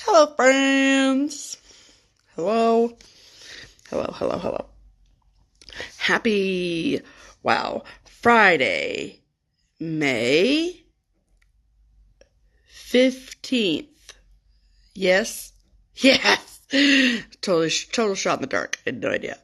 Hello, friends. Hello. Hello, hello, hello. Happy, Friday, May 15th. Yes? Yes. Total shot in the dark. I had no idea.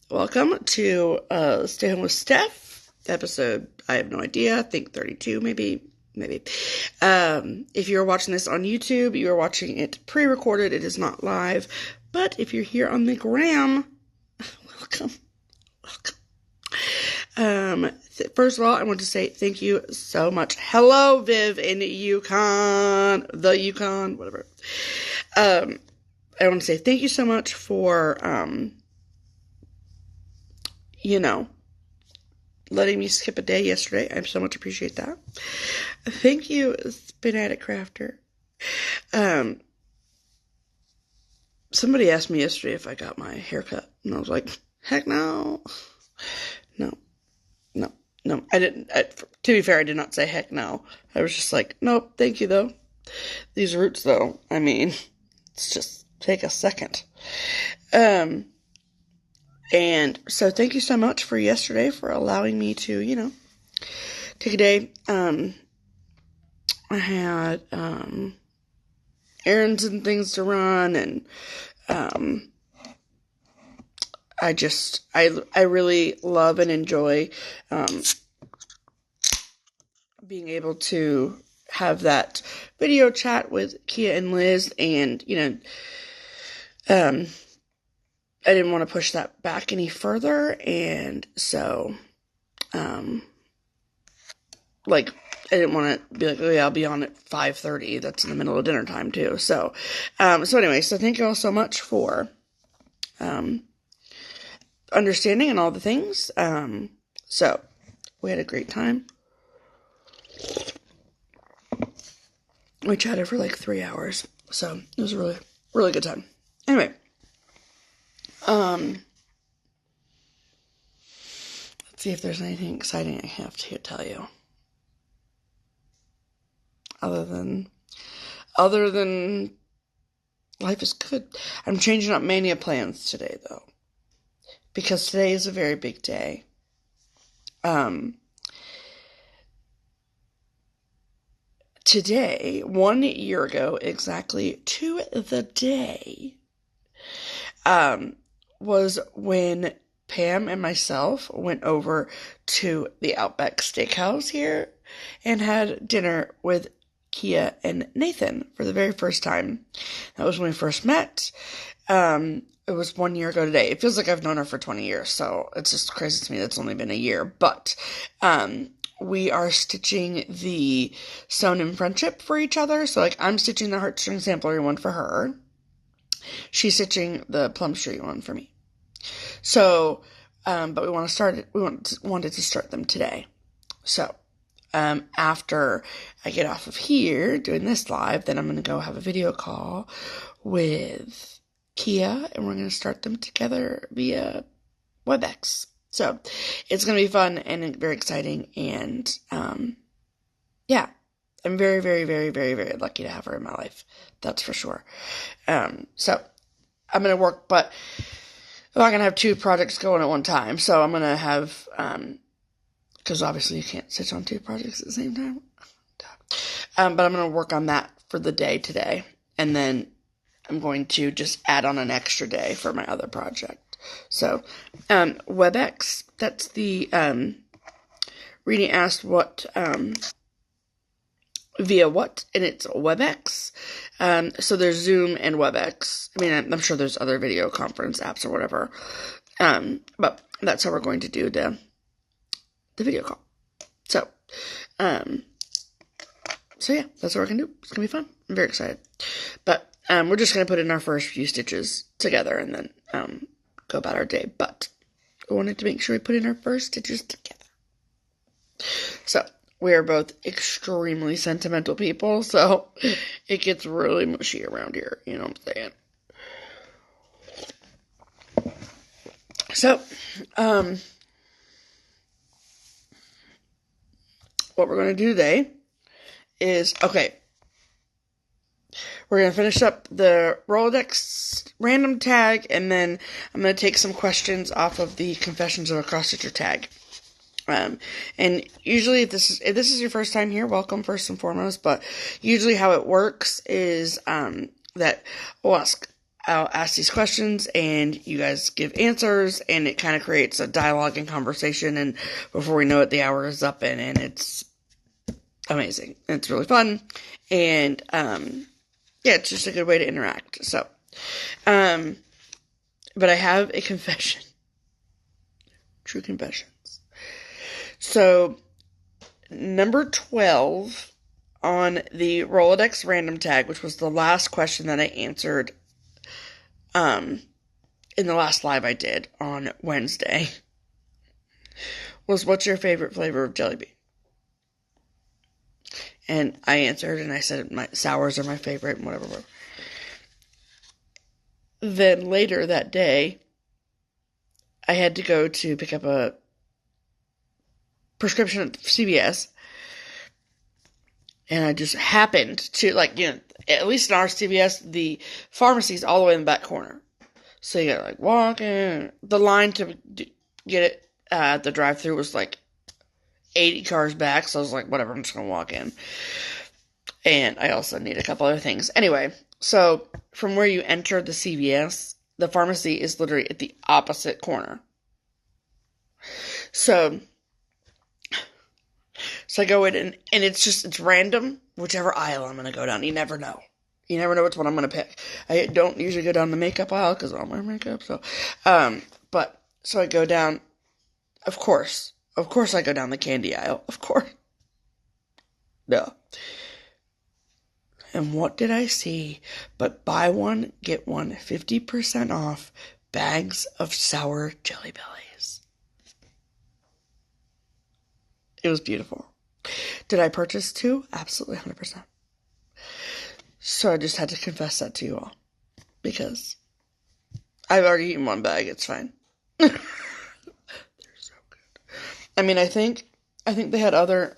Welcome to Stay Home with Steph episode. I have no idea. I think 32, maybe. If you're watching this on YouTube, you are watching it pre-recorded. It is not live. But if you're here on the gram, welcome. First of all, I want to say thank you so much. Hello, Viv in Yukon, whatever. I want to say thank you so much for, letting me skip a day yesterday. I so much appreciate that. Thank you, Spinatic Crafter. Somebody asked me yesterday if I got my haircut, and I was like, heck no. No, I didn't. To be fair, I did not say heck no. I was just like, nope, thank you, though. These roots, though, I mean, let's just take a second. And so thank you so much for yesterday for allowing me to, take a day. I had, errands and things to run, and, I really love and enjoy, being able to have that video chat with Kia and Liz, and, I didn't want to push that back any further, and so, I didn't want to be like, oh yeah, I'll be on at 5:30. That's in the middle of dinner time too. So anyway, so thank you all so much for, understanding and all the things. So we had a great time. We chatted for like 3 hours. So it was a really, really good time. Anyway, let's see if there's anything exciting I have to tell you. Other than life is good. I'm changing up mania plans today, though, because today is a very big day. Today, 1 year ago, exactly to the day, was when Pam and myself went over to the Outback Steakhouse here and had dinner with Kia and Nathan for the very first time. That was when we first met. It was 1 year ago today. It feels like I've known her for 20 years, so it's just crazy to me that's only been a year. But, we are stitching the Sewn in Friendship for each other. So, I'm stitching the Heartstring Samplery one for her. She's stitching the Plum Street one for me. So, but we wanted to start them today. So, after I get off of here doing this live, then I'm going to go have a video call with Kia, and we're going to start them together via WebEx. So it's going to be fun and very exciting, and yeah, I'm very, very, very, very, very lucky to have her in my life. That's for sure. So I'm going to work, but I'm not going to have 2 projects going at one time. So I'm going to have, because obviously you can't stitch on 2 projects at the same time. But I'm going to work on that for the day today. And then I'm going to just add on an extra day for my other project. So, WebEx, that's the, Reading asked what, via what, and it's WebEx. So there's Zoom and WebEx. I mean, I'm sure there's other video conference apps or whatever. But that's how we're going to do the video call. So, yeah, that's what we're going to do. It's going to be fun. I'm very excited. But, we're just going to put in our first few stitches together and then, go about our day. But we wanted to make sure we put in our first stitches together. So, we are both extremely sentimental people, so it gets really mushy around here, you know what I'm saying? So, what we're going to do today is, okay, we're going to finish up the Rolodex random tag, and then I'm going to take some questions off of the Confessions of a Cross-Stitcher tag. And usually if this is your first time here, welcome first and foremost, but usually how it works is, that I'll ask these questions and you guys give answers, and it kind of creates a dialogue and conversation, and before we know it, the hour is up, and it's amazing. It's really fun, and, yeah, it's just a good way to interact, so, but I have a confession. True confession. So, number 12 on the Rolodex random tag, which was the last question that I answered in the last live I did on Wednesday, was, what's your favorite flavor of jelly bean? And I answered, and I said my sours are my favorite, and whatever. Then later that day, I had to go to pick up a prescription at CVS, and I just happened to, like, at least in our CVS, the pharmacy's all the way in the back corner, so you gotta, like, walk in. The line to get it at the drive-thru was, like, 80 cars back, so I was like, whatever, I'm just gonna walk in, and I also need a couple other things. Anyway, so, from where you enter the CVS, the pharmacy is literally at the opposite corner. So I go in, and it's random, whichever aisle I'm going to go down. You never know. You never know which one I'm going to pick. I don't usually go down the makeup aisle, because I don't wear makeup, so, so I go down, of course I go down the candy aisle, of course. No. And what did I see but buy one, get one, 50% off bags of sour Jelly Bellies. It was beautiful. Did I purchase 2? Absolutely, 100%. So I just had to confess that to you all, because I've already eaten one bag. It's fine. They're so good. I mean, I think they had other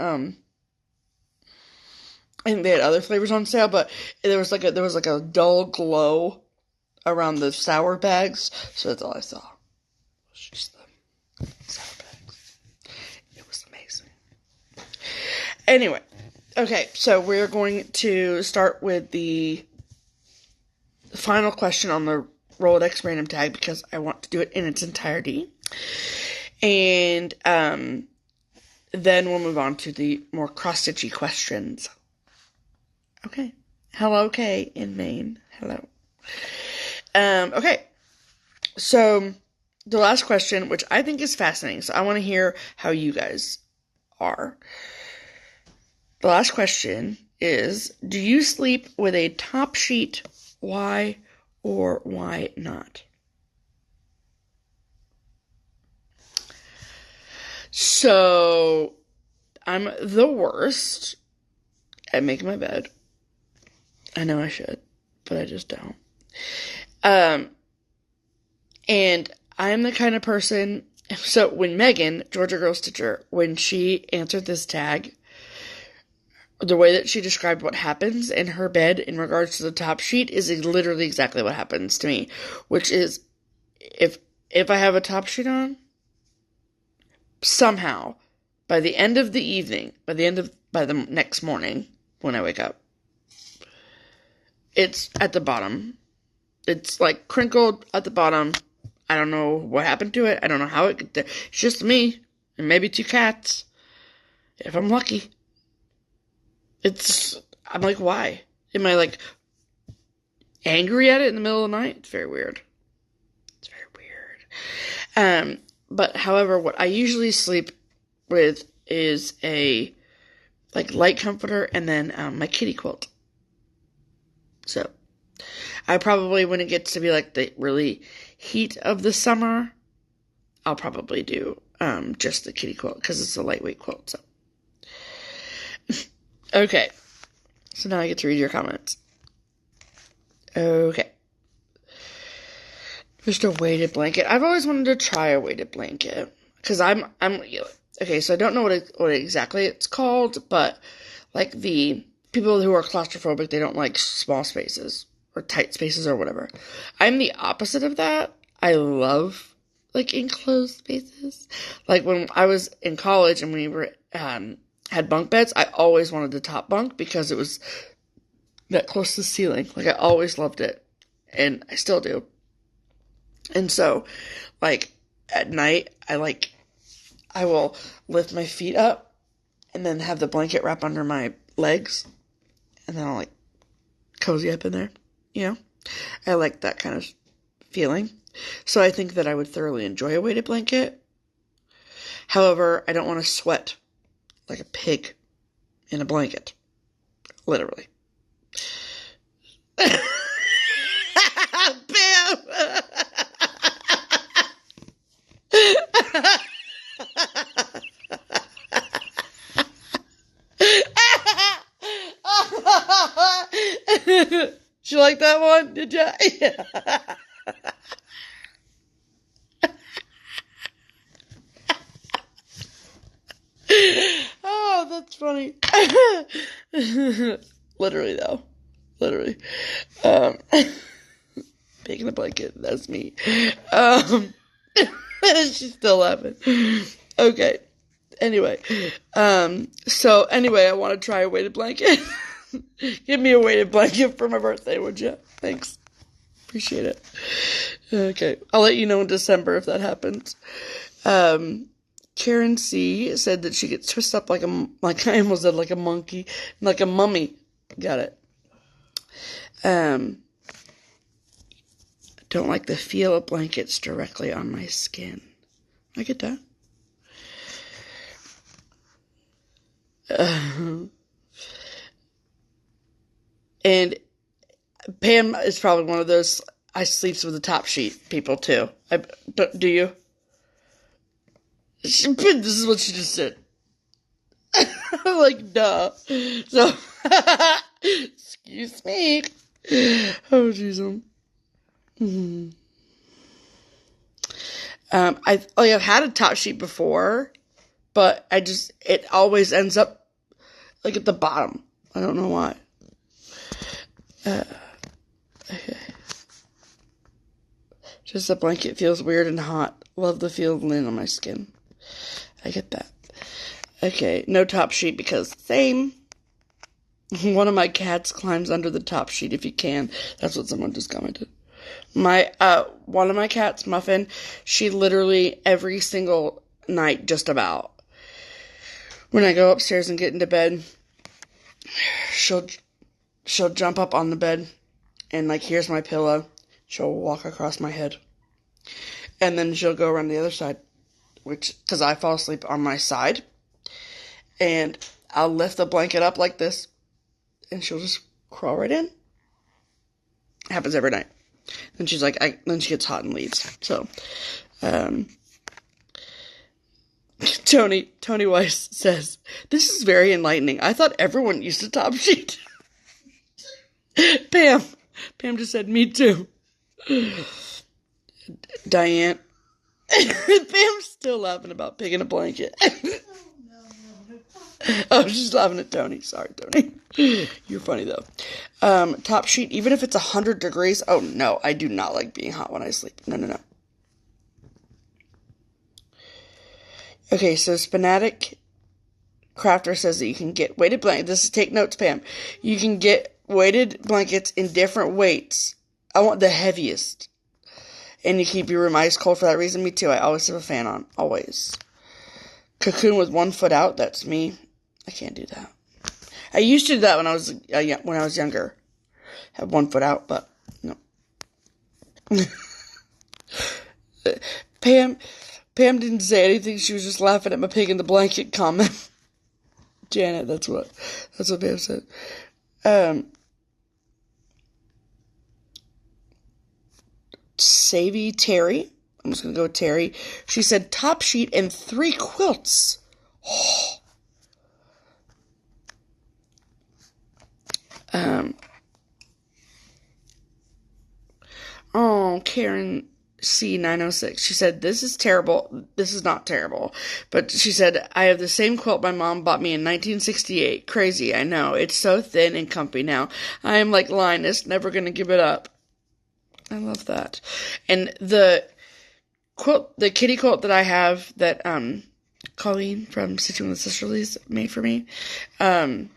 flavors on sale, but there was like a dull glow around the sour bags, so that's all I saw. Just the sour bags. It was amazing. Anyway, okay, so we're going to start with the final question on the Rolodex random tag, because I want to do it in its entirety. And then we'll move on to the more cross-stitchy questions. Okay. Hello, Kay in Maine. Hello. Okay. So, the last question, which I think is fascinating, so I want to hear how you guys are. The last question is, do you sleep with a top sheet? Why or why not? So, I'm the worst at making my bed. I know I should, but I just don't. And I'm the kind of person, so when Megan, Georgia Girl Stitcher, when she answered this tag, the way that she described what happens in her bed in regards to the top sheet is literally exactly what happens to me, which is, if I have a top sheet on, somehow, by the end of the evening, by the next morning, when I wake up, it's at the bottom. It's like crinkled at the bottom. I don't know what happened to it. I don't know how it got there. It's just me and maybe 2 cats, if I'm lucky. I'm like, why? Am I like angry at it in the middle of the night? It's very weird. It's very weird. But however, what I usually sleep with is a like light comforter and then my kitty quilt. So I probably, when it gets to be like the really heat of the summer, I'll probably do just the kitty quilt, because it's a lightweight quilt. So okay, so now I get to read your comments. Okay, just a weighted blanket. I've always wanted to try a weighted blanket, because I'm okay. So I don't know what exactly it's called, but like the people who are claustrophobic, they don't like small spaces or tight spaces or whatever. I'm the opposite of that. I love like enclosed spaces. Like when I was in college and we were had bunk beds, I always wanted the top bunk because it was that close to the ceiling. Like I always loved it, and I still do. And so, like at night, I will lift my feet up and then have the blanket wrap under my legs, and then I'll like cozy up in there. You know, I like that kind of feeling. So I think that I would thoroughly enjoy a weighted blanket. However, I don't want to sweat like a pig in a blanket. Literally. Bam! Did you like that one? Did you? Yeah. Oh, that's funny. Literally, though. Literally. Pig in a blanket. That's me. She's still laughing. Okay. Anyway. So, anyway, I want to try a weighted blanket. Give me a weighted blanket for my birthday, would you? Thanks. Appreciate it. Okay. I'll let you know in December if that happens. Karen C. said that she gets twisted up like I almost said like a monkey, like a mummy. Got it. Don't like the feel of blankets directly on my skin. I get that. And Pam is probably one of those I sleeps with a top sheet people too. Do you? This is what she just said. I'm like, duh. So, excuse me. Oh, jeez. I've had a top sheet before, but it always ends up like at the bottom. I don't know why. Okay. Just the blanket feels weird and hot. Love the feel of linen on my skin. I get that. Okay, no top sheet because same. One of my cats climbs under the top sheet if you can. That's what someone just commented. One of my cats, Muffin, she literally every single night, just about, when I go upstairs and get into bed, she'll jump up on the bed and like, here's my pillow. She'll walk across my head. And then she'll go around the other side, because I fall asleep on my side. And I'll lift the blanket up like this, and she'll just crawl right in. It happens every night. Then she's like, then she gets hot and leaves. So, Tony Weiss says, this is very enlightening. I thought everyone used a top sheet. Pam just said, me too. Diane. Pam's still laughing about pig in a blanket. Oh, she's laughing at Tony. Sorry, Tony. You're funny, though. Top sheet, even if it's 100 degrees. Oh, no. I do not like being hot when I sleep. No. Okay, so Spinatic Crafter says that you can get weighted blankets. Take notes, Pam. You can get weighted blankets in different weights. I want the heaviest. And you keep your room ice cold for that reason. Me too. I always have a fan on. Always. Cocoon with 1 foot out. That's me. I can't do that. I used to do that when I was younger. Have 1 foot out, but no. Pam didn't say anything. She was just laughing at my pig in the blanket comment. Janet, that's what Pam said. Savvy Terry. I'm just going to go with Terry. She said top sheet and 3 quilts. Oh, Karen C906. She said, this is terrible. This is not terrible. But she said, I have the same quilt my mom bought me in 1968. Crazy, I know. It's so thin and comfy now. I am like Linus, never going to give it up. I love that. And the quilt, the kitty quilt that I have that Colleen from Stitching with Sisterlies made for me, when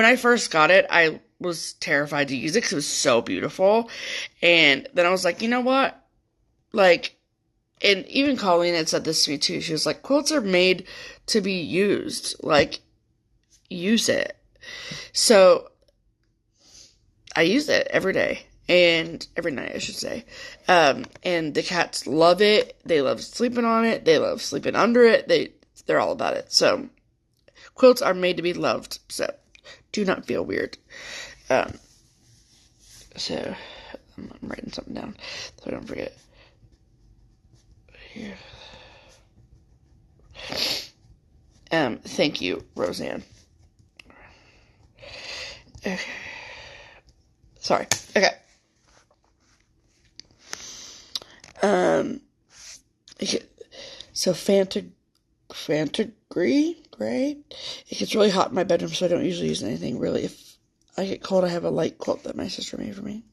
I first got it, I was terrified to use it because it was so beautiful. And then I was like, you know what? Like, and even Colleen had said this to me too. She was like, quilts are made to be used. Like, use it. So, I use it every day. And every night, I should say. And the cats love it. They love sleeping on it. They love sleeping under it. They're all about it. So, quilts are made to be loved. So, do not feel weird. So, I'm writing something down so I don't forget. Here. Thank you, Roseanne. Okay. Sorry. Okay. So Fantagry, gray. It gets really hot in my bedroom, so I don't usually use anything, really. If I get cold, I have a light quilt that my sister made for me.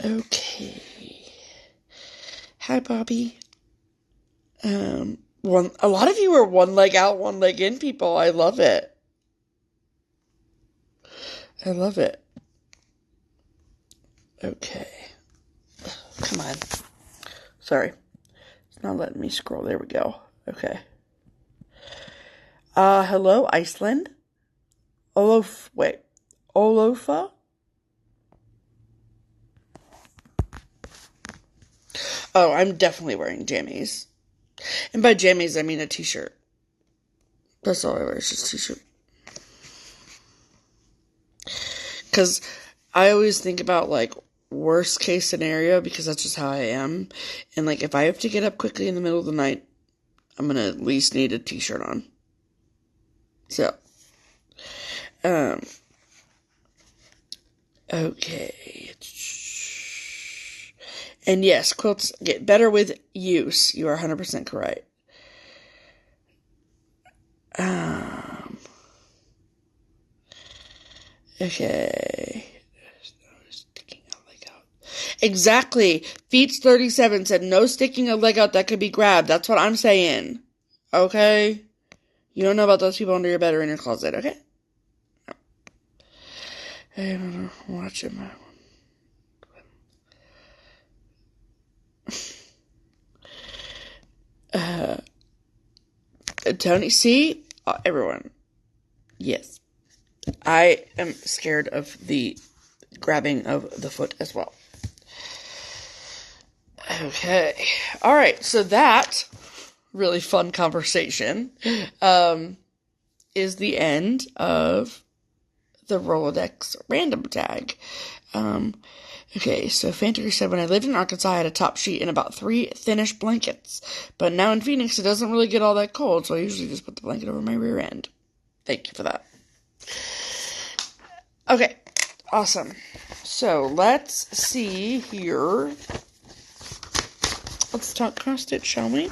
Okay. Hi, Bobby. A lot of you are one leg out, one leg in people. I love it. I love it. Okay. Come on. Sorry. It's not letting me scroll. There we go. Okay. Hello, Iceland? Olofa? Oh, I'm definitely wearing jammies. And by jammies, I mean a t-shirt. That's all I wear, is just a t-shirt. Because I always think about, like, worst case scenario, because that's just how I am. And, like, if I have to get up quickly in the middle of the night, I'm gonna at least need a t-shirt on. So, okay. And yes, quilts get better with use. You are 100% correct. Okay. Exactly. Feets 37 said no sticking a leg out that could be grabbed. That's what I'm saying. Okay? You don't know about those people under your bed or in your closet, okay? Hey, I don't know. Watch it, man. Tony, see? Everyone. Yes. I am scared of the grabbing of the foot as well. Okay. All right. So that really fun conversation is the end of the Rolodex random tag. Okay, so Fantasy said, when I lived in Arkansas, I had a top sheet and about 3 thinnish blankets. But now in Phoenix, it doesn't really get all that cold, so I usually just put the blanket over my rear end. Thank you for that. Okay, awesome. So, let's see here. Let's talk cross stitch, shall we?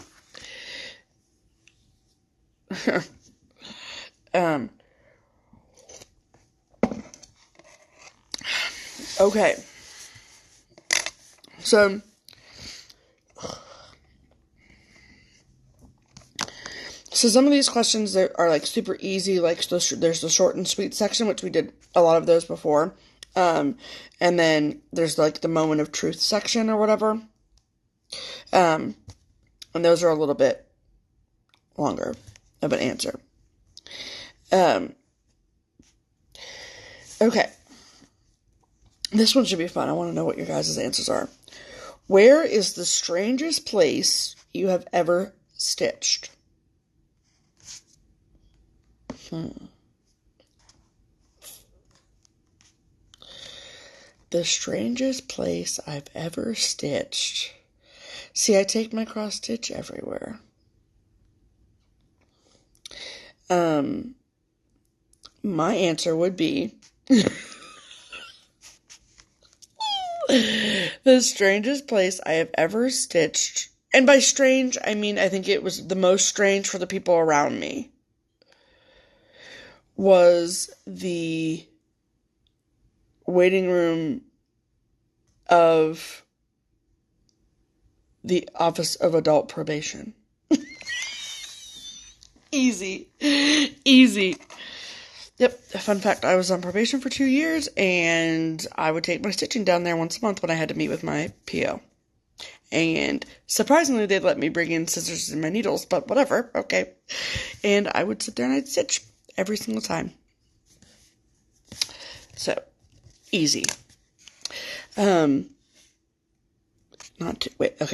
Okay. So some of these questions that are like super easy, like there's the short and sweet section, which we did a lot of those before. And then there's like the moment of truth section or whatever. And those are a little bit longer of an answer. Okay. This one should be fun. I want to know what your guys' answers are. Where is the strangest place you have ever stitched? The strangest place I've ever stitched. See, I take my cross stitch everywhere. My answer would be The strangest place I have ever stitched, and by strange, I mean I think it was the most strange for the people around me, was the waiting room of the Office of Adult Probation. Easy. Easy. Yep. Fun fact, I was on probation for 2 years, and I would take my stitching down there once a month when I had to meet with my PO. And surprisingly, they'd let me bring in scissors and my needles, but whatever, okay. And I would sit there and I'd stitch every single time. So, easy. Okay,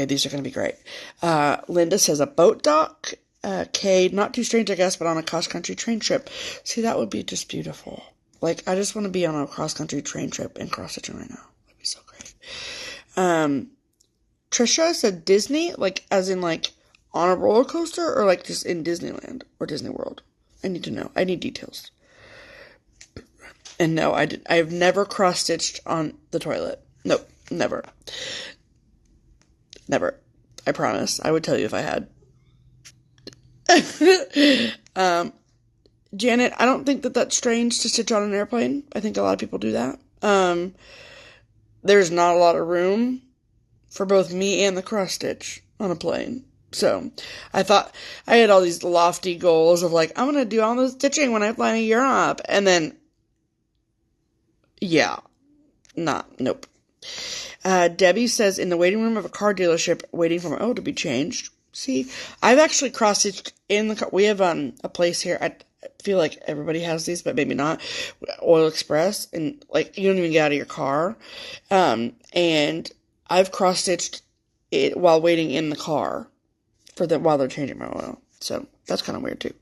these are going to be great. Linda says a boat dock. Kay, not too strange, I guess, but on a cross-country train trip. See, that would be just beautiful. Like, I just want to be on a cross-country train trip and cross-stitching right now. That'd be so great. Trisha said Disney, like, as in, like, on a roller coaster, or, like, just in Disneyland or Disney World. I need to know. I need details. And no, I have never cross-stitched on the toilet. Nope, never. Never. I promise. I would tell you if I had. Janet, I don't think that that's strange to stitch on an airplane. I think a lot of people do that. There's not a lot of room for both me and the cross stitch on a plane. So, I thought I had all these lofty goals of like, I'm gonna do all the stitching when I fly to Europe. And then, yeah. Nope. Debbie says, in the waiting room of a car dealership, waiting for my oil to be changed. See, I've actually cross-stitched in the car. We have a place here. I feel like everybody has these, but maybe not. Oil Express, and like you don't even get out of your car. And I've cross-stitched it while waiting in the car while they're changing my oil. So that's kind of weird too.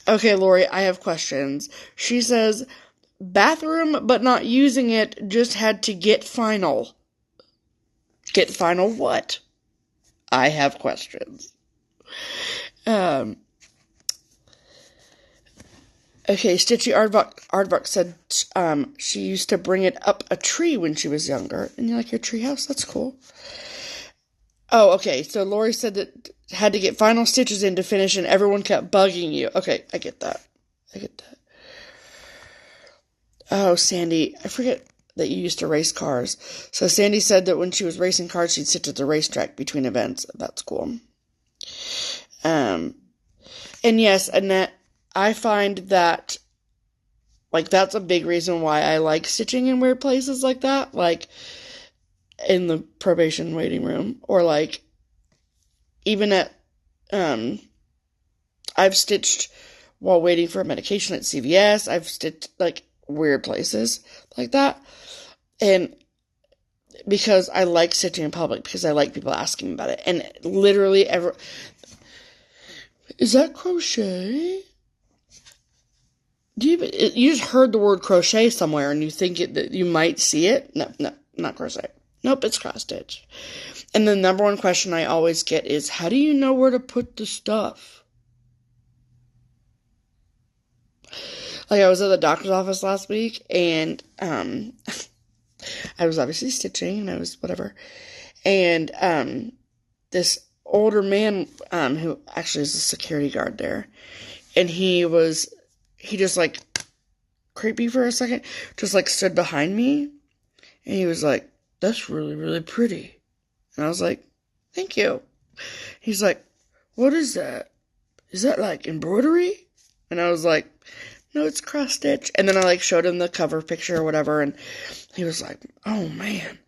Okay, Lori, I have questions. She says, bathroom, but not using it, just had to get final. Get final what? I have questions. Okay, Stitchy Aardvark said she used to bring it up a tree when she was younger. And you like your tree house? That's cool. Oh, okay, so Lori said that had to get final stitches in to finish and everyone kept bugging you. Okay, I get that. Oh, Sandy, I forget that you used to race cars. So Sandy said that when she was racing cars, she'd sit at the racetrack between events. That's cool. And yes, Annette, I find that, like, that's a big reason why I like stitching in weird places like that. Like, in the probation waiting room. Or, like, even at, I've stitched while waiting for a medication at CVS. I've stitched, like, weird places like that. And because I like stitching in public, because I like people asking me about it. And literally is that crochet? You just heard the word crochet somewhere and you think that you might see it? No, not crochet. Nope, it's cross stitch. And the number one question I always get is, how do you know where to put the stuff? Like, I was at the doctor's office last week, and I was obviously stitching, and I was whatever. And this older man, who actually is a security guard there, and he just, like, creepy for a second, just, like, stood behind me, and he was like, that's really, really pretty. And I was like, thank you. He's like, what is that? Is that, like, embroidery? And I was like, no, it's cross stitch. And then I, like, showed him the cover picture or whatever, and he was like, oh, man.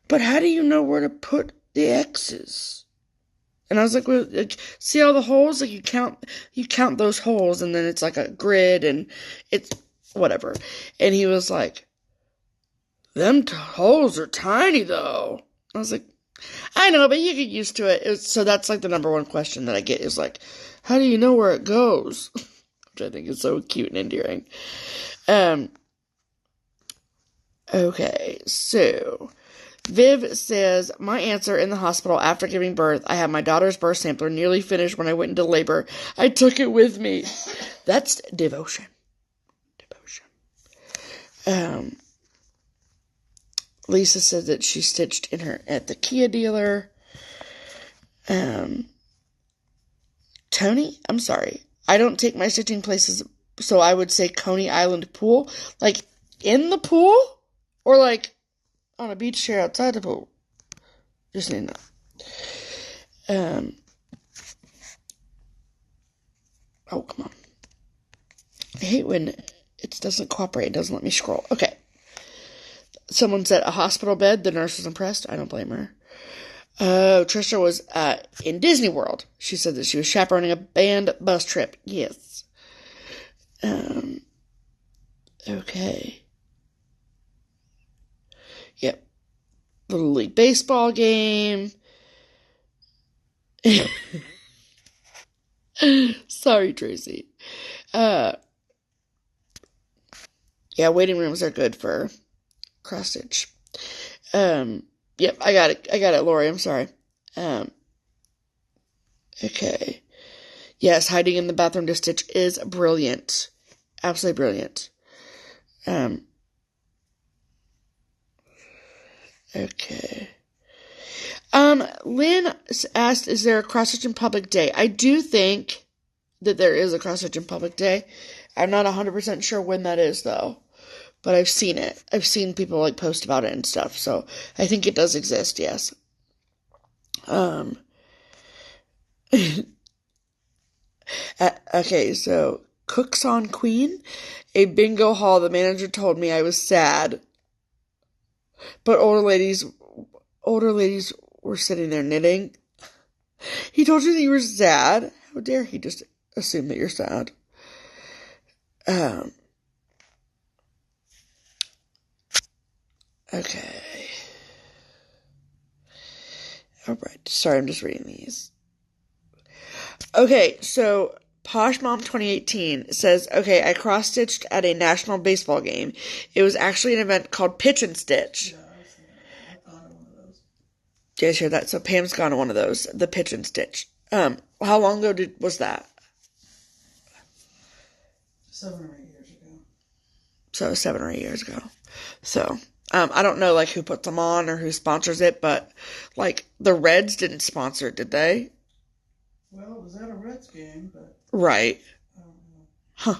But how do you know where to put the X's? And I was like, well, like, see all the holes? Like, you count those holes, and then it's like a grid, and it's whatever. And he was like, them holes are tiny, though. I was like, I know, but you get used to it. So that's, like, the number one question that I get is, like, how do you know where it goes? Which I think is so cute and endearing. Okay, so Viv says, my answer: in the hospital after giving birth, I had my daughter's birth sampler nearly finished when I went into labor. I took it with me. That's devotion. Lisa said that she stitched at the Kia dealer. Tony, I'm sorry. I don't take my stitching places, so I would say Coney Island pool. Like, in the pool? Or, like, on a beach chair outside the pool? Just need to know. Oh, come on. I hate when it doesn't cooperate. It doesn't let me scroll. Okay. Someone said a hospital bed. The nurse was impressed. I don't blame her. Trisha was in Disney World. She said that she was chaperoning a band bus trip. Yes. Okay. Yep. Little League baseball game. Sorry, Tracy. Yeah, waiting rooms are good for cross stitch. Yep, I got it, Lori, I'm sorry. Okay. Yes, hiding in the bathroom to stitch is brilliant. Absolutely brilliant. Okay. Lynn asked, is there a cross-stitch in public day? I do think that there is a cross-stitch in public day. I'm not 100% sure when that is, though. But I've seen it. I've seen people, like, post about it and stuff. So, I think it does exist, yes. Okay, so, Cooks on Queen. A bingo hall, the manager told me I was sad. But older ladies were sitting there knitting. He told you that you were sad? How dare he just assume that you're sad? Okay. Alright, sorry, I'm just reading these. Okay, so Posh Mom 2018 says, okay, I cross-stitched at a national baseball game. It was actually an event called Pitch and Stitch. Yeah, I've gone to one of those. Did I share that? So Pam's gone to one of those, the Pitch and Stitch. How long ago was that? 7 or 8 years ago. So 7 or 8 years ago. So, I don't know, like, who puts them on or who sponsors it, but, like, the Reds didn't sponsor it, did they? Well, it was at a Reds game, but... Right. I don't know. Huh.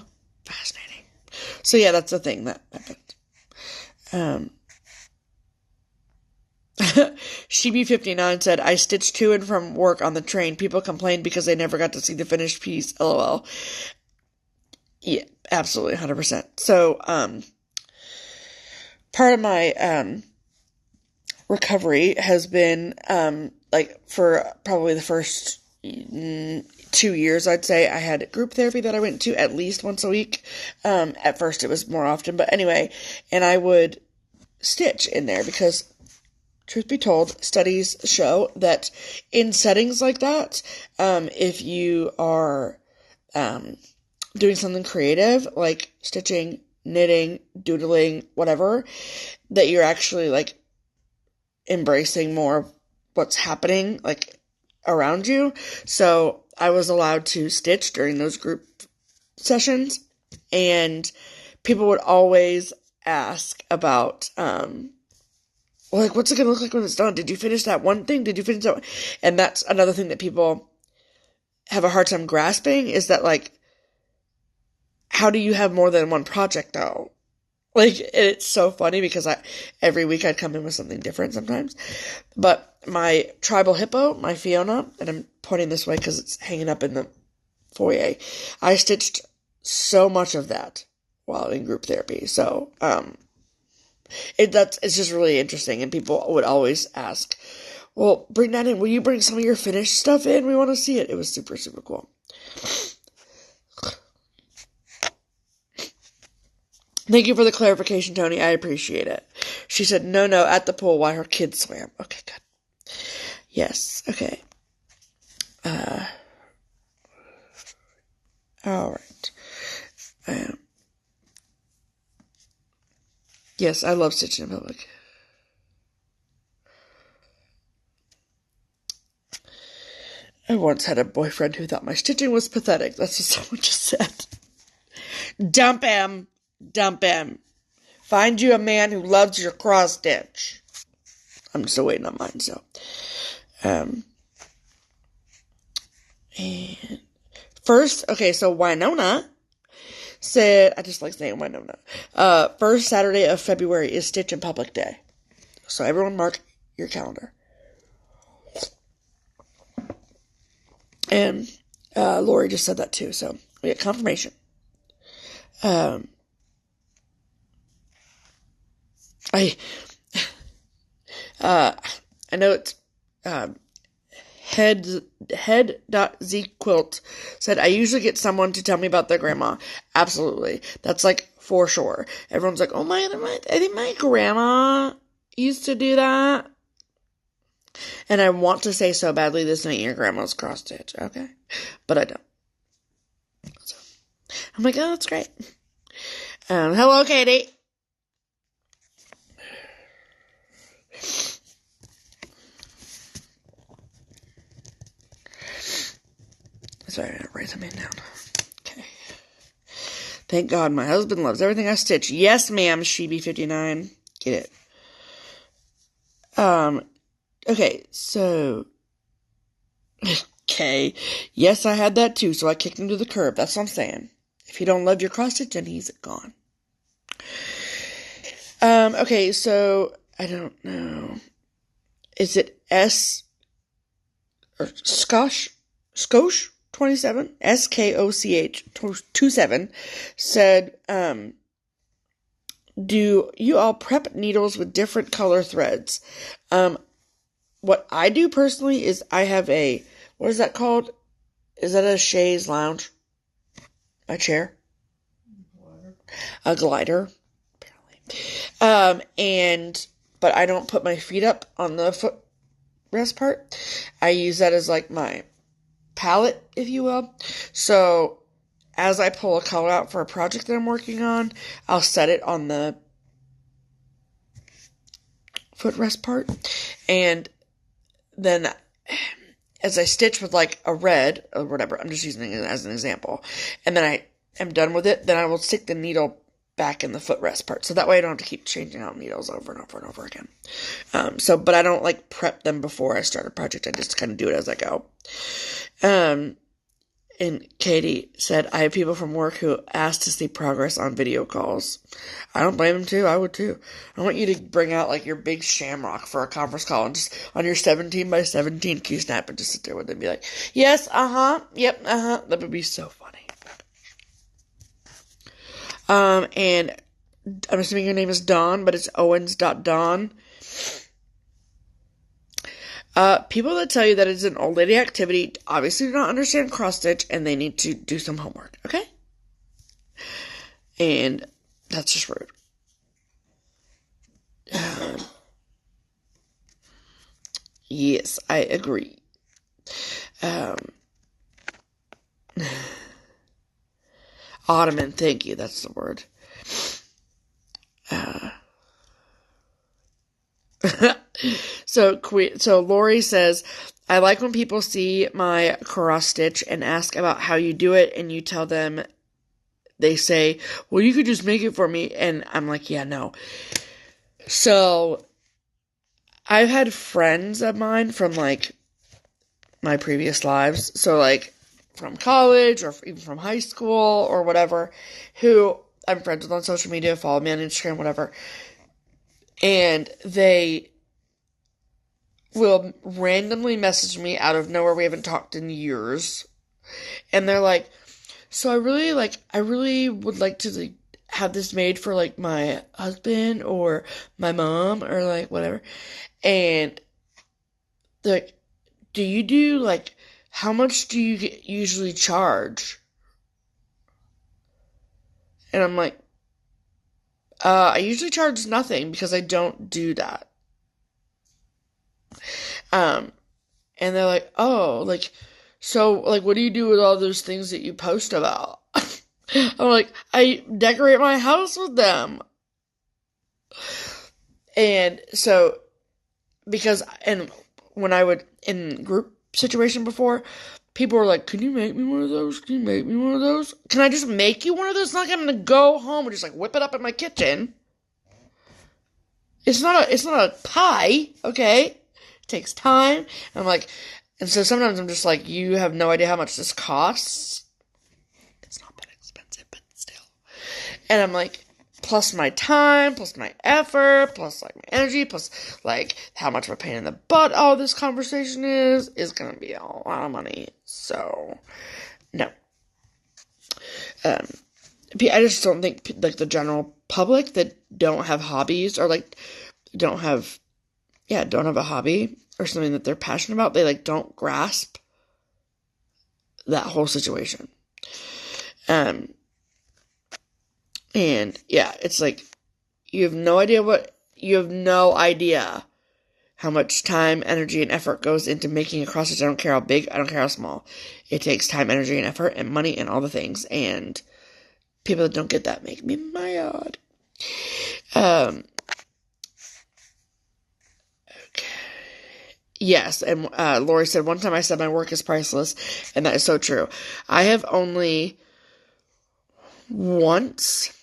Fascinating. So, yeah, that's the thing that happened. Sheeby59 said, I stitched to and from work on the train. People complained because they never got to see the finished piece. LOL. Yeah, absolutely, 100%. So, part of my, recovery has been, like, for probably the first 2 years, I'd say, I had group therapy that I went to at least once a week. At first it was more often, but anyway, and I would stitch in there because, truth be told, studies show that in settings like that, if you are, doing something creative, like stitching, knitting, doodling, whatever, that you're actually, like, embracing more of what's happening, like, around you. So I was allowed to stitch during those group sessions, and people would always ask about, like, what's it gonna look like when it's done? Did you finish that one thing? Did you finish that one? And that's another thing that people have a hard time grasping, is that, like, how do you have more than one project, though? Like, it's so funny because every week I'd come in with something different sometimes. But my tribal hippo, my Fiona, and I'm pointing this way because it's hanging up in the foyer, I stitched so much of that while in group therapy. So, it's just really interesting, and people would always ask, well, bring that in. Will you bring some of your finished stuff in? We want to see it. It was super, super cool. Thank you for the clarification, Tony. I appreciate it. She said, no, at the pool while her kids swam. Okay, good. Yes, okay. Alright. Yes, I love stitching in public. I once had a boyfriend who thought my stitching was pathetic. That's what someone just said. Dump him. Find you a man who loves your cross stitch. I'm still waiting on mine, so. And first, okay, so Winona said, I just like saying Winona. First Saturday of February is Stitch and Public Day. So everyone mark your calendar. And Lori just said that too, so we get confirmation. I know it's head.z quilt said, I usually get someone to tell me about their grandma. Absolutely. That's like for sure. Everyone's like, oh I think my grandma used to do that. And I want to say so badly, this ain't your grandma's cross stitch, okay? But I don't. So, I'm like, oh, that's great. Hello, Katie. Sorry, I gotta write something down. Okay. Thank God my husband loves everything I stitch. Yes, ma'am, Sheeby59. Get it. Okay, so. Okay. Yes, I had that too, so I kicked him to the curb. That's what I'm saying. If you don't love your cross stitch, then he's gone. Okay, so. I don't know. Is it S. or Skosh? 27, Skoch 27, said, do you all prep needles with different color threads? What I do personally is I have what is that called? Is that a chaise lounge? A chair? A glider, apparently. But I don't put my feet up on the footrest part. I use that as like my palette, if you will. So as I pull a color out for a project that I'm working on, I'll set it on the footrest part, and then as I stitch with like a red or whatever, I'm just using it as an example, and then I am done with it, then I will stick the needle back in the footrest part, so that way I don't have to keep changing out needles over and over and over again. But I don't like prep them before I start a project. I just kind of do it as I go. And Katie said, I have people from work who ask to see progress on video calls. I don't blame them too. I would too. I want you to bring out like your big shamrock for a conference call and just on your 17 by 17 key snap and just sit there with them and be like, yes, yep, That would be so funny. And I'm assuming your name is Dawn, but it's Owens.Dawn. People that tell you that it's an old lady activity obviously do not understand cross-stitch, and they need to do some homework, okay? And that's just rude. Yes, I agree. Ottoman, thank you, that's the word. So Lori says, I like when people see my cross stitch and ask about how you do it, and you tell them, they say, well, you could just make it for me. And I'm like, yeah, no. So I've had friends of mine from like my previous lives. So like from college or even from high school or whatever, who I'm friends with on social media, follow me on Instagram, whatever. And they will randomly message me out of nowhere. We haven't talked in years. And they're like, so I really would like to like have this made for like my husband or my mom or like whatever. And they're like, do you do like, how much do you usually charge? And I'm like, I usually charge nothing because I don't do that. And they're like, oh, like, so, like, what do you do with all those things that you post about? I'm like, I decorate my house with them. And so, and when I would, in group situation before, people were like, can you make me one of those? Can you make me one of those? Can I just make you one of those? It's not like I'm gonna go home and just, like, whip it up in my kitchen. It's not a pie, okay? It takes time. And I'm like, and so sometimes I'm just like, you have no idea how much this costs. It's not that expensive, but still. And I'm like, plus my time, plus my effort, plus like my energy, plus like how much of a pain in the butt all this conversation is gonna be a lot of money. So, no. I just don't think like the general public that don't have hobbies or like don't have a hobby or something that they're passionate about, they like don't grasp that whole situation. And yeah, it's like you have no idea how much time, energy, and effort goes into making a cross stitch. I don't care how big, I don't care how small. It takes time, energy, and effort, and money, and all the things. And people that don't get that make me mad. Okay. Yes, and Lori said, one time I said my work is priceless, and that is so true. I have only once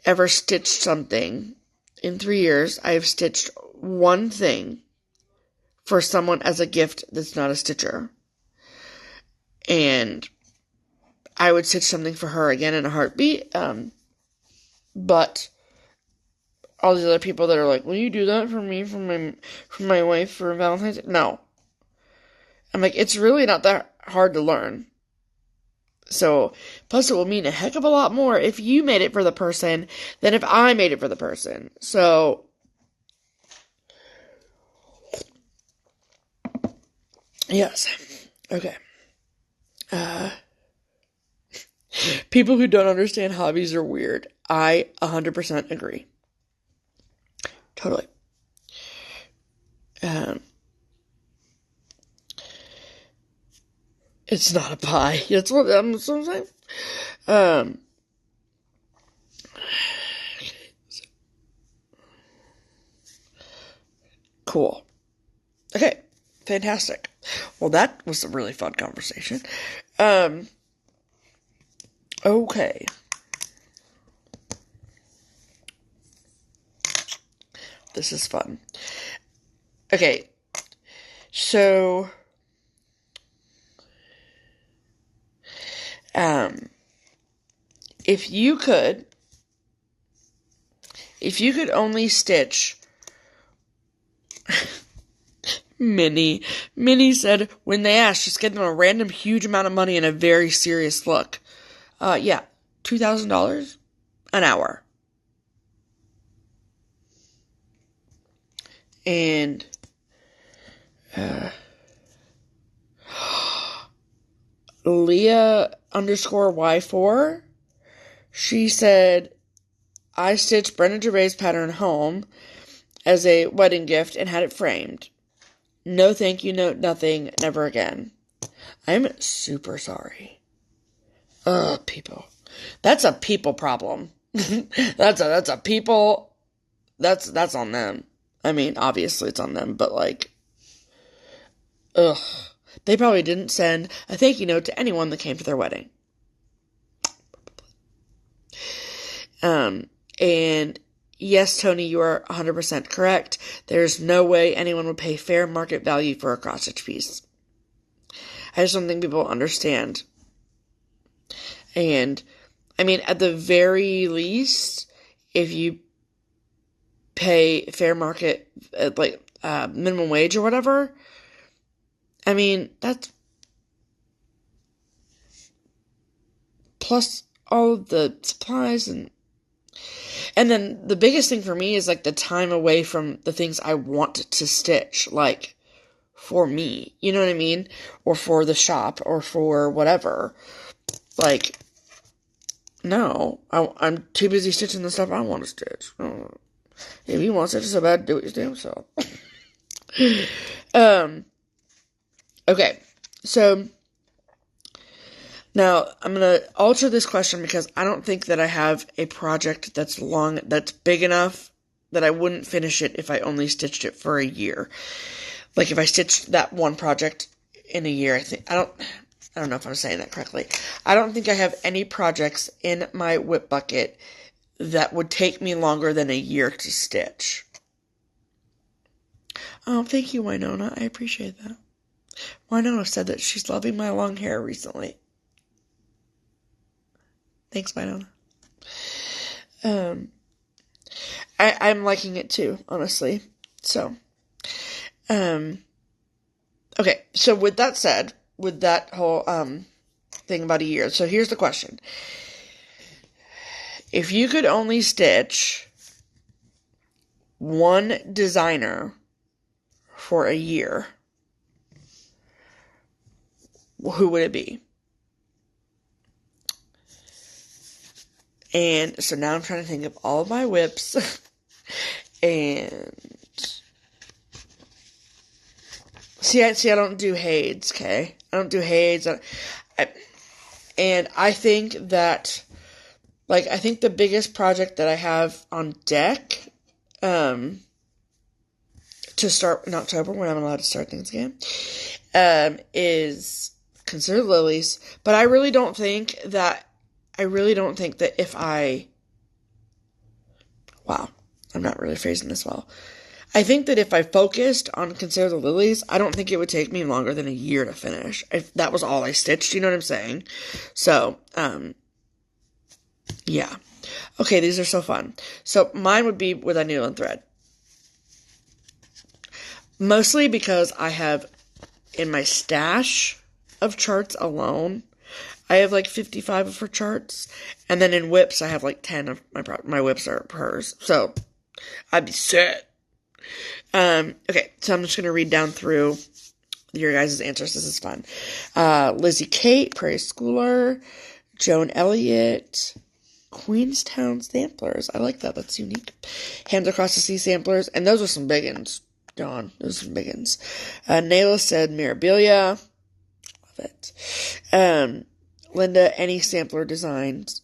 ever stitched something in 3 years. I have stitched one thing for someone as a gift that's not a stitcher. And I would stitch something for her again in a heartbeat. But all these other people that are like, will you do that for me, for my wife for Valentine's Day? No. I'm like, it's really not that hard to learn. So, plus it will mean a heck of a lot more if you made it for the person than if I made it for the person. So, yes. Okay. People who don't understand hobbies are weird. I 100% agree. Totally. It's not a pie. That's what I'm saying. Cool. Okay. Fantastic. Well, that was a really fun conversation. Okay. This is fun. Okay. So, if you could only stitch, Minnie said, when they asked, just give them a random huge amount of money and a very serious look. Yeah, $2,000 an hour. And, Leah _Y4, she said, I stitched Brenda Gervais' pattern home as a wedding gift and had it framed. No thank you, no nothing, never again. I'm super sorry. People. That's a people problem. that's a people, that's on them. I mean, obviously it's on them, but like, they probably didn't send a thank you note to anyone that came to their wedding. And yes, Tony, you are 100% correct. There's no way anyone would pay fair market value for a cross-stitch piece. I just don't think people understand. And, I mean, at the very least, if you pay fair market, minimum wage or whatever, I mean, that's plus all of the supplies and then the biggest thing for me is like the time away from the things I want to stitch, like for me, you know what I mean? Or for the shop or for whatever. Like, no, I'm too busy stitching the stuff I want to stitch. If you want to stitch so bad, do it your damn self. Okay, so now, I'm going to alter this question because I don't think that I have a project that's big enough that I wouldn't finish it if I only stitched it for a year. Like, if I stitched that one project in a year, I don't know if I'm saying that correctly. I don't think I have any projects in my whip bucket that would take me longer than a year to stitch. Oh, thank you, Winona. I appreciate that. Winona said that she's loving my long hair recently. Thanks, Winona. Um, I'm liking it too, honestly. So, um, okay. So with that said, with that whole, thing about a year. So here's the question. If you could only stitch one designer for a year, who would it be? And so now I'm trying to think of all of my whips. And see, I don't do Hades, okay? I don't do Hades. And I think that, like, I think the biggest project that I have on deck, to start in October, when I'm allowed to start things again, is Consider Lilies. But I really don't think that if wow, I'm not really phrasing this well. I think that if I focused on Consider the Lilies, I don't think it would take me longer than a year to finish. If that was all I stitched, you know what I'm saying? So, yeah. Okay, these are so fun. So mine would be with a needle and thread. Mostly because I have, in my stash of charts alone, I have like 55 of her charts. And then in whips, I have like 10 of my whips are hers. So, I'd be set. Okay, so I'm just going to read down through your guys' answers. This is fun. Lizzie Kate, Prairie Schooler, Joan Elliott, Queenstown Samplers. I like that. That's unique. Hands Across the Sea Samplers. And those are some big ones. Dawn. Those are some big ones. Nayla said Mirabilia. Love it. Linda, Any Sampler Designs.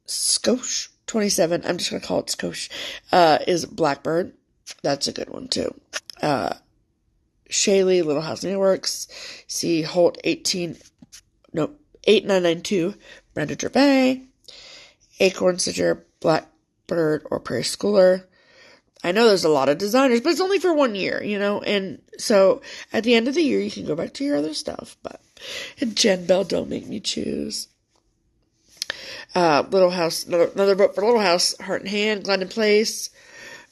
Skosh 27. I'm just going to call it Skosh. Is Blackbird. That's a good one, too. Shaylee, Little House Networks. C. Holt 8992. Brenda Gervais. Acorn Stitcher, Blackbird, or Prairie Schooler. I know there's a lot of designers, but it's only for 1 year, you know? And so at the end of the year, you can go back to your other stuff. But Jen Bell, Don't Make Me Choose. Little House, another book for Little House, Heart and Hand, Glendon Place.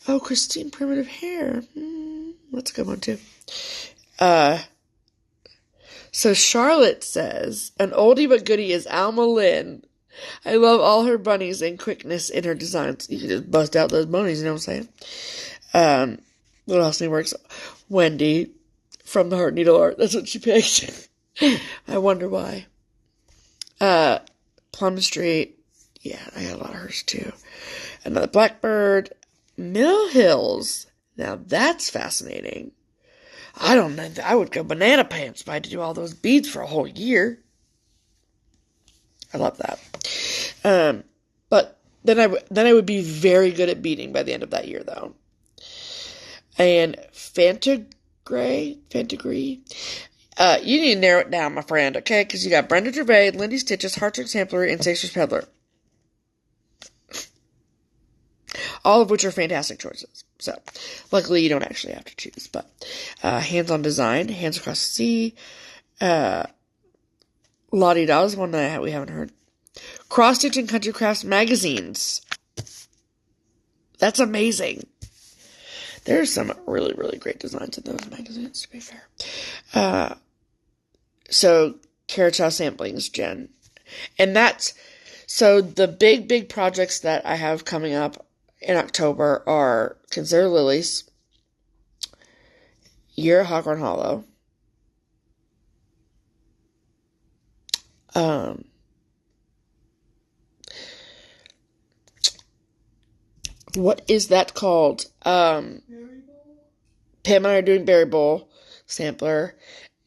Oh, Christine Primitive Hair. That's a good one, too. So Charlotte says, an oldie but goodie is Alma Lynn. I love all her bunnies and quickness in her designs. You can just bust out those bunnies, you know what I'm saying? Little House Works. Wendy from the Heart Needle Art. That's what she picked. I wonder why. Plum Street. Yeah, I got a lot of hers too. Another Blackbird. Mill Hills. Now that's fascinating. I don't know. I would go banana pants if I had to do all those beads for a whole year. I love that. But then I would be very good at beading by the end of that year, though. And Fantagree, you need to narrow it down, my friend, okay? Because you got Brenda Gervais, Lindy Stitches, Heartstrick Sampler, and Sacred's Peddler. All of which are fantastic choices. So, luckily you don't actually have to choose. But, Hands on Design, Hands Across the Sea, Lottie Dawes, one that we haven't heard. Cross Stitch and Country Crafts magazines. That's amazing. There's some really, really great designs in those magazines, to be fair. So, Carrot Chow Samplings, Jen. And so the big projects that I have coming up in October are Consider Lilies, Year at Hawthorne Hollow, what is that called? Pam and I are doing Berry Bowl sampler,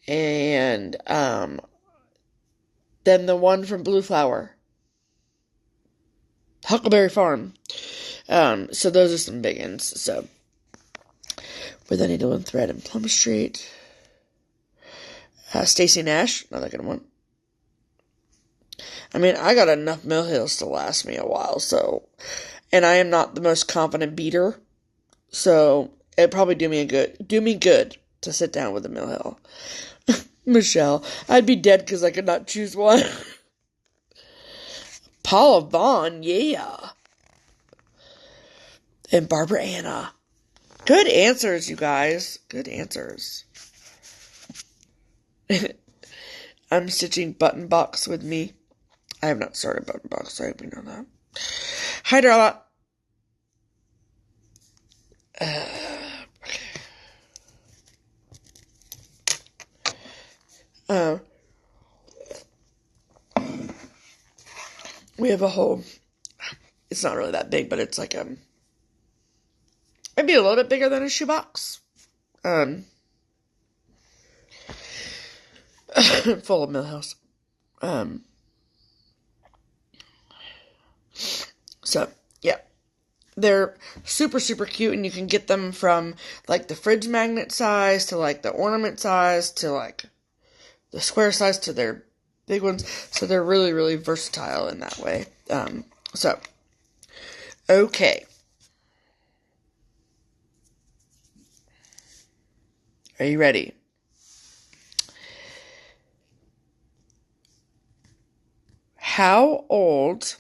and then the one from Blue Flower, Huckleberry Farm. So those are some big ones. So with a needle and thread and Plum Street, Stacy Nash, another good one. I mean, I got enough Mill Hills to last me a while, so, and I am not the most confident beater, so It'd probably do me good to sit down with a Mill Hill. Michelle, I'd be dead because I could not choose one. Paula Vaughn, yeah. And Barbara Anna. Good answers, you guys. Good answers. I'm stitching button box with me. I have not started button box, so I hope you know that. Hi, Darla. Okay. We have a whole, it's not really that big, but it's like, maybe a little bit bigger than a shoebox. Full of Mill Hills. So, yeah. They're super, super cute, and you can get them from, like, the fridge magnet size to, like, the ornament size to, like, the square size to their big ones. So they're really, really versatile in that way. So, okay. Are you ready? How old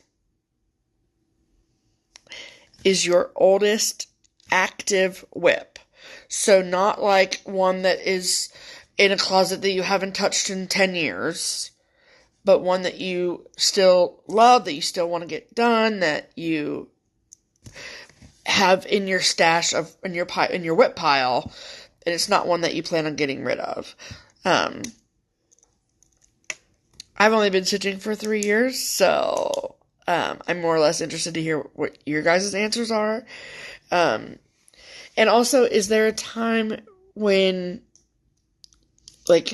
is your oldest active whip? So not like one that is in a closet that you haven't touched in 10 years, but one that you still love, that you still want to get done, that you have in your stash of in your whip pile, and it's not one that you plan on getting rid of. I've only been stitching for 3 years, so I'm more or less interested to hear what your guys' answers are. And also, is there a time when, like,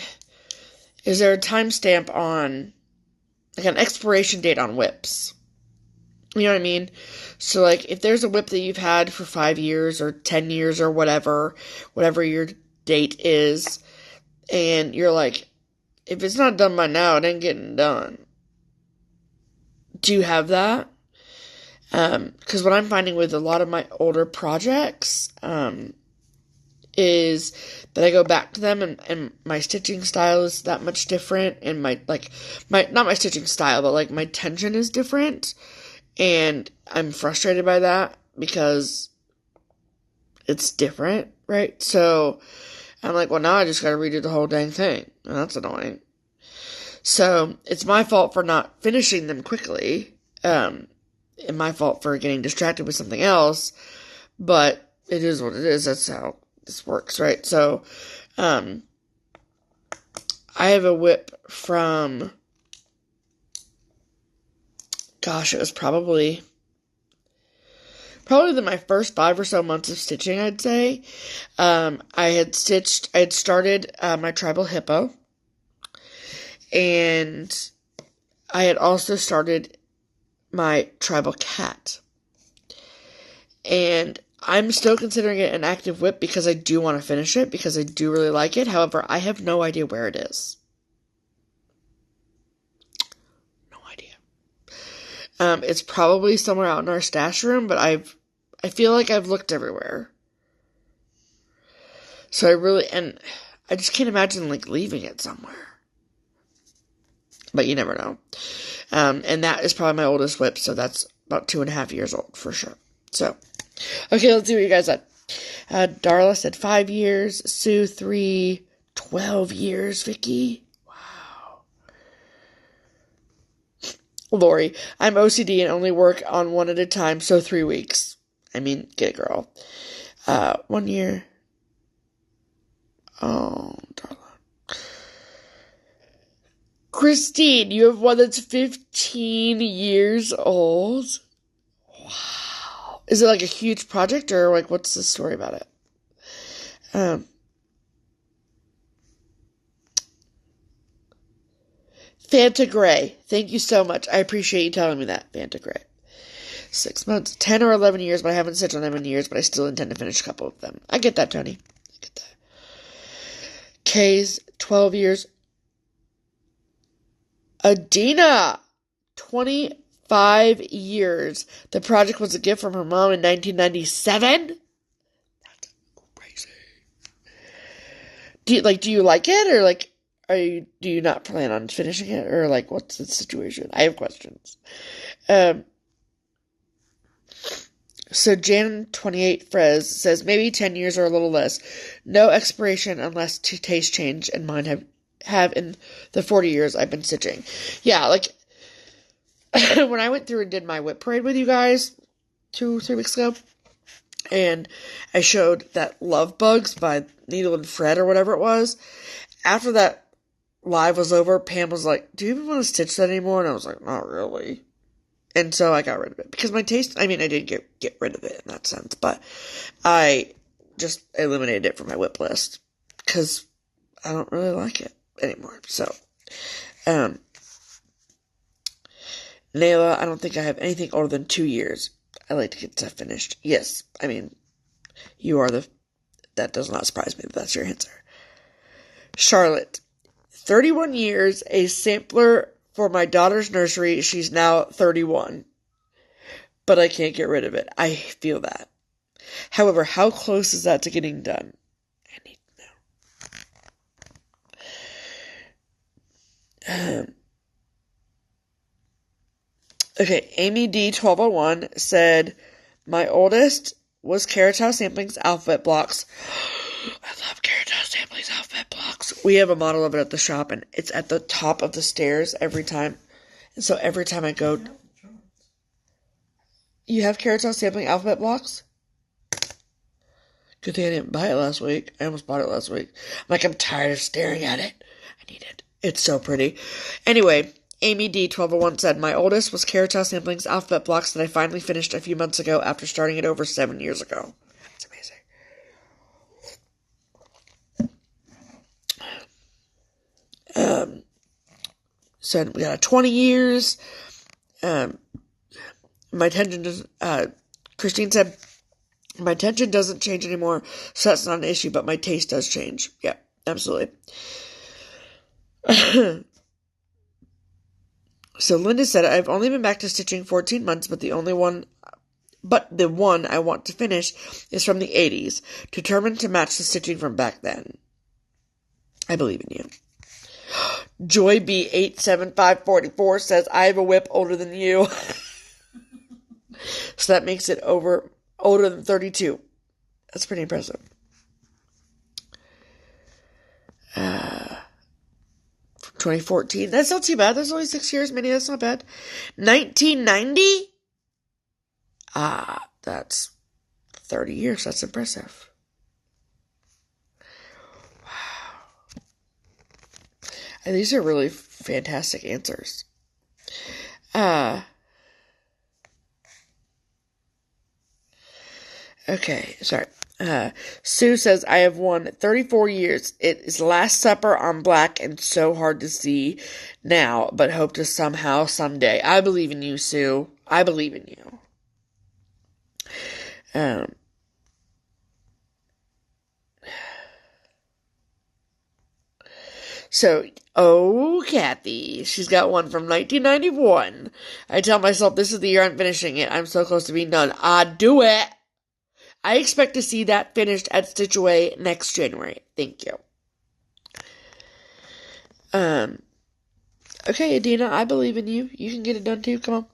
is there a timestamp on, like, an expiration date on whips? You know what I mean? So, like, if there's a whip that you've had for 5 years or 10 years or whatever your date is, and you're like, if it's not done by now, it ain't getting done. Do you have that? Because what I'm finding with a lot of my older projects, is that I go back to them and my stitching style is that much different, and not my stitching style, but like my tension is different, and I'm frustrated by that because it's different, right? So I'm like, well, now I just gotta redo the whole dang thing, and that's annoying. So it's my fault for not finishing them quickly, and my fault for getting distracted with something else, but it is what it is. That's how this works, right? So, I have a whip from, gosh, it was probably my first 5 or so months of stitching, I'd say. I had started my tribal hippo, and I had also started my tribal cat. And I'm still considering it an active whip because I do want to finish it, because I do really like it. However, I have no idea where it is. No idea. It's probably somewhere out in our stash room, but I feel like I've looked everywhere. So I just can't imagine, like, leaving it somewhere. But you never know. And that is probably my oldest whip, so that's about 2.5 years old for sure. So, okay, let's see what you guys said. Darla said 5 years. Sue, 3. 12 years, Vicky. Wow. Lori, I'm OCD and only work on one at a time, so 3 weeks. I mean, get it, girl. 1 year. Oh, Darla. Christine, you have one that's 15 years old? Wow. Is it like a huge project, or like what's the story about it? Fanta Gray. Thank you so much. I appreciate you telling me that, Fanta Gray. 6 months, 10 or 11 years, but I haven't stitched on them in years, but I still intend to finish a couple of them. I get that, Tony. I get that. K's, 12 years. Adina, 25 years. The project was a gift from her mom in 1997. Do you like it, or like, do you not plan on finishing it, or like, what's the situation? I have questions. Um, so Jan28 Frez says maybe 10 years or a little less. No expiration unless taste change, and mine have in the 40 years I've been stitching. Yeah, like, when I went through and did my whip parade with you guys 2-3 weeks ago, and I showed that Love Bugs by Needle and Fred or whatever it was, after that live was over, Pam was like, do you even want to stitch that anymore? And I was like, not really. And so I got rid of it. Because my taste, I mean, I did get rid of it in that sense, but I just eliminated it from my whip list. Because I don't really like it anymore. So, Nayla, I don't think I have anything older than 2 years. I like to get stuff finished. Yes, I mean, that does not surprise me that that's your answer. Charlotte, 31 years, a sampler for my daughter's nursery. She's now 31. But I can't get rid of it. I feel that. However, how close is that to getting done? I need to know. Okay, Amy D1201 said, my oldest was Carrot House Sampling's alphabet blocks. I love Carrot House Sampling's alphabet blocks. We have a model of it at the shop, and it's at the top of the stairs every time. And so every time I go... You have Carrot House Sampling alphabet blocks? Good thing I didn't buy it last week. I almost bought it last week. I'm tired of staring at it. I need it. It's so pretty. Anyway, Amy D1201 said, my oldest was Carrot House Sampling's alphabet blocks that I finally finished a few months ago after starting it over 7 years ago. That's amazing. So we got 20 years. My attention doesn't, Christine said, my attention doesn't change anymore, so that's not an issue, but my taste does change. Yeah, absolutely. So Linda said, I've only been back to stitching 14 months, but the one I want to finish is from the 80s, determined to match the stitching from back then. I believe in you. Joy B87544 says, I have a whip older than you. So that makes it older than 32. That's pretty impressive. 2014. That's not too bad. That's only 6 years. Minnie, that's not bad. 1990? That's 30 years. That's impressive. Wow. And these are really fantastic answers. Okay, sorry. Sue says, I have won 34 years. It is Last Supper on black and so hard to see now, but hope to somehow, someday. I believe in you, Sue. I believe in you. So, Kathy, she's got one from 1991. I tell myself this is the year I'm finishing it. I'm so close to being done. Do it. I expect to see that finished at Stitch Away next January. Thank you. Okay, Adina, I believe in you. You can get it done too. Come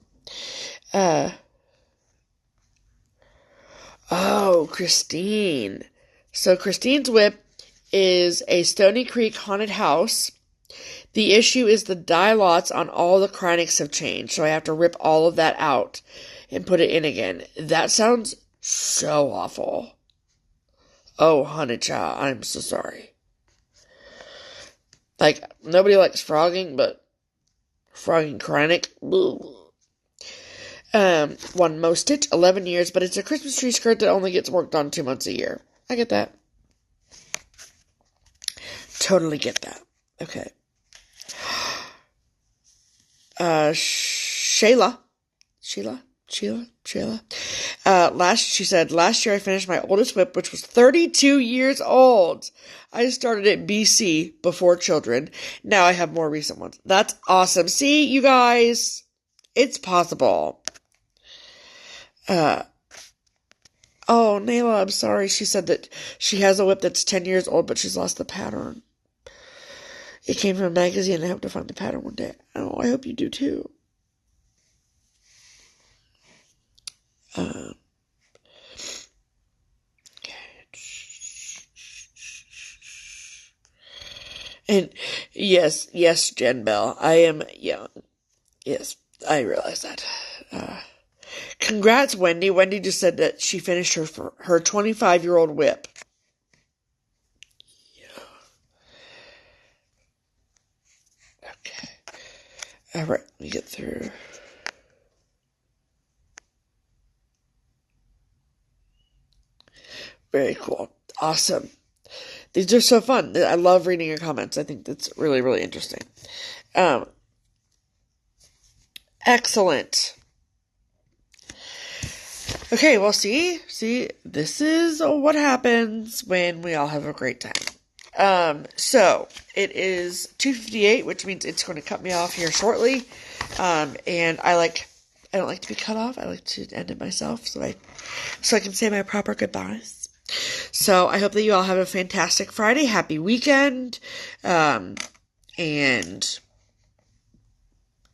on. Christine. So Christine's whip is a Stony Creek haunted house. The issue is the dye lots on all the Krynics have changed, so I have to rip all of that out and put it in again. That sounds so awful. Oh, honey child, I'm so sorry. Like, nobody likes frogging, but frogging Krynic. One Mo Stitch, 11 years, but it's a Christmas tree skirt that only gets worked on 2 months a year. I get that. Totally get that. Okay. Shayla. She said, last year I finished my oldest whip, which was 32 years old. I started at BC before children. Now I have more recent ones. That's awesome. See, you guys, it's possible. Oh, Nayla, I'm sorry. She said that she has a whip that's 10 years old, but she's lost the pattern. It came from a magazine. I hope to find the pattern one day. Oh, I hope you do too. Okay. And yes, Jen Bell, I am young. Yes, I realize that. Congrats, Wendy. Wendy just said that she finished her 25-year-old whip. Okay. All right, let me get through. Very cool. Awesome. These are so fun. I love reading your comments. I think that's really, really interesting. Excellent. Okay, well, see, this is what happens when we all have a great time. So it is 2:58, which means it's going to cut me off here shortly. And I don't like to be cut off. I like to end it myself so I can say my proper goodbyes. So I hope that you all have a fantastic Friday. Happy weekend. And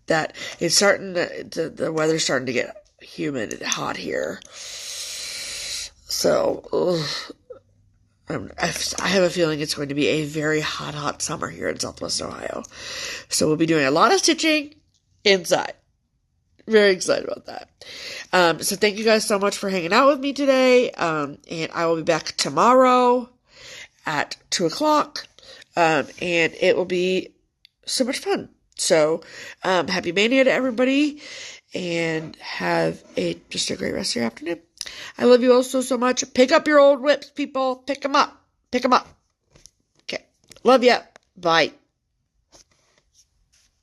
that it's starting the weather's starting to get humid and hot here. So, I have a feeling it's going to be a very hot summer here in Southwest Ohio. So we'll be doing a lot of stitching inside. Very excited about that. So thank you guys so much for hanging out with me today. And I will be back tomorrow at 2:00. And it will be so much fun. So, happy Mania to everybody and have just a great rest of your afternoon. I love you all so much. Pick up your old whips, people. Pick them up. Okay. Love ya. Bye.